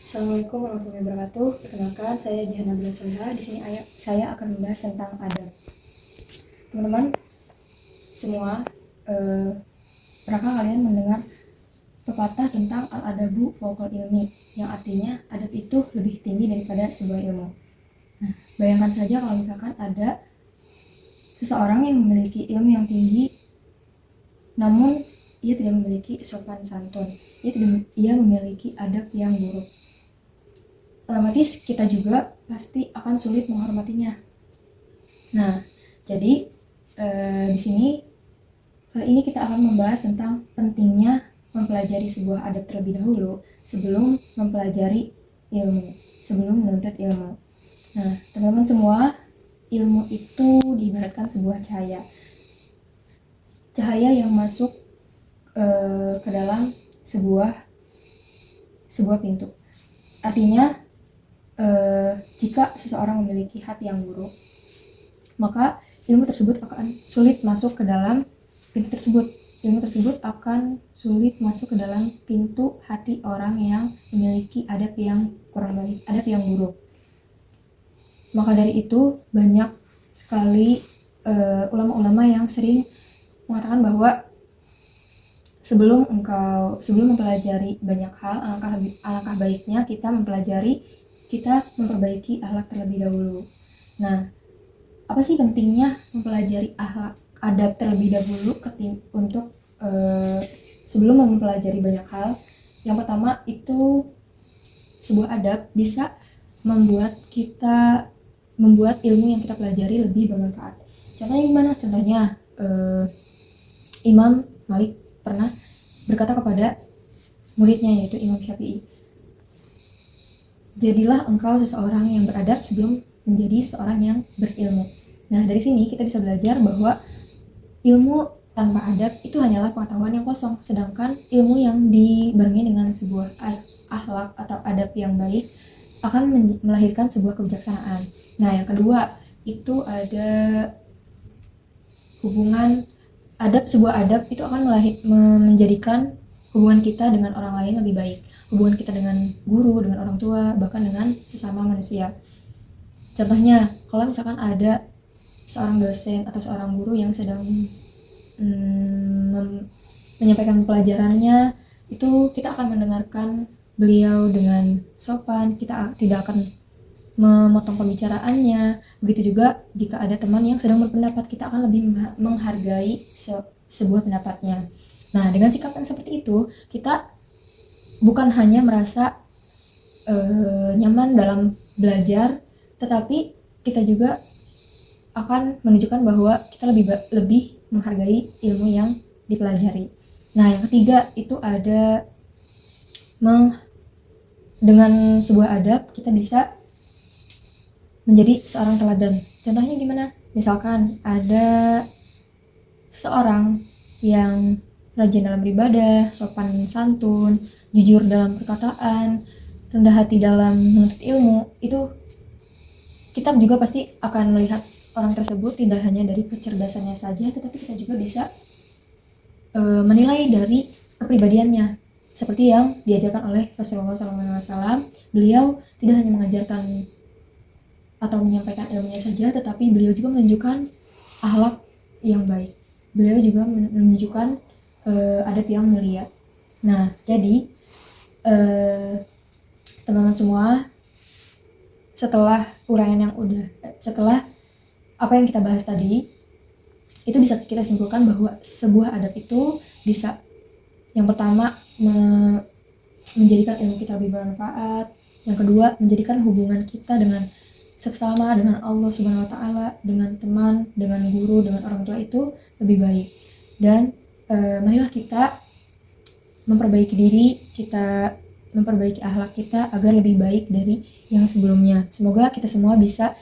Assalamualaikum warahmatullahi wabarakatuh. Perkenalkan, saya Jihan Nabila Soleha. Di sini saya akan membahas tentang adab. Teman-teman semua, pernahkah kalian mendengar pepatah tentang al-adabu fawqal ilmi, yang artinya adab itu lebih tinggi daripada sebuah ilmu? Nah, bayangkan saja kalau misalkan ada seseorang yang memiliki ilmu yang tinggi, namun ia tidak memiliki sopan santun, ia memiliki adab yang buruk. Otomatis kita juga pasti akan sulit menghormatinya. Nah, jadi di sini kali ini kita akan membahas tentang pentingnya mempelajari sebuah adab terlebih dahulu sebelum mempelajari ilmu, sebelum menuntut ilmu. Nah, teman-teman semua, ilmu itu diibaratkan sebuah cahaya yang masuk ke dalam sebuah pintu. Artinya, jika seseorang memiliki hati yang buruk, maka ilmu tersebut akan sulit masuk ke dalam pintu tersebut. Ilmu tersebut akan sulit masuk ke dalam pintu hati orang yang memiliki adab yang kurang baik, adab yang buruk. Maka dari itu banyak sekali ulama-ulama yang sering mengatakan bahwa sebelum mempelajari banyak hal, alangkah baiknya kita memperbaiki akhlak terlebih dahulu. Nah, apa sih pentingnya mempelajari adab terlebih dahulu untuk sebelum mempelajari banyak hal? Yang pertama itu, sebuah adab bisa membuat ilmu yang kita pelajari lebih bermanfaat. Contohnya gimana? Contohnya Imam Malik pernah berkata kepada muridnya, yaitu Imam Syafi'i, jadilah engkau seseorang yang beradab sebelum menjadi seseorang yang berilmu. Nah, dari sini kita bisa belajar bahwa ilmu tanpa adab itu hanyalah pengetahuan yang kosong, sedangkan ilmu yang dibarengi dengan sebuah akhlak atau adab yang baik akan melahirkan sebuah kebijaksanaan. Nah, yang kedua itu ada hubungan adab. Sebuah adab itu akan menjadikan hubungan kita dengan orang lain lebih baik, hubungan kita dengan guru, dengan orang tua, bahkan dengan sesama manusia. Contohnya, kalau misalkan ada seorang dosen atau seorang guru yang sedang menyampaikan pelajarannya, itu kita akan mendengarkan beliau dengan sopan, kita tidak akan memotong pembicaraannya. Begitu juga jika ada teman yang sedang berpendapat, kita akan lebih menghargai sebuah pendapatnya. Nah, dengan sikap yang seperti itu, kita bukan hanya merasa nyaman dalam belajar, tetapi kita juga akan menunjukkan bahwa kita lebih menghargai ilmu yang dipelajari. Nah, yang ketiga itu ada dengan sebuah adab kita bisa menjadi seorang teladan. Contohnya gimana? Misalkan ada seseorang yang rajin dalam beribadah, sopan santun, jujur dalam perkataan, rendah hati dalam menuntut ilmu, itu kita juga pasti akan melihat orang tersebut tidak hanya dari kecerdasannya saja, tetapi kita juga bisa menilai dari kepribadiannya. Seperti yang diajarkan oleh Rasulullah SAW, beliau tidak hanya mengajarkan atau menyampaikan ilmunya saja, tetapi beliau juga menunjukkan akhlak yang baik. Beliau juga menunjukkan adab yang mulia. Nah, jadi teman-teman semua, setelah apa yang kita bahas tadi, itu bisa kita simpulkan bahwa sebuah adab itu bisa, yang pertama, menjadikan ilmu kita lebih bermanfaat. Yang kedua, menjadikan hubungan kita dengan sesama, dengan Allah Subhanahu wa Ta'ala, dengan teman, dengan guru, dengan orang tua itu lebih baik. Dan marilah kita memperbaiki diri kita, memperbaiki akhlak kita agar lebih baik dari yang sebelumnya. Semoga kita semua bisa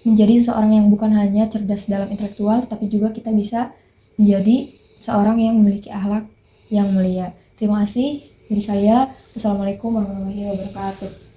menjadi seseorang yang bukan hanya cerdas dalam intelektual, tapi juga kita bisa menjadi seorang yang memiliki akhlak yang mulia. Terima kasih dari saya. Wassalamualaikum warahmatullahi wabarakatuh.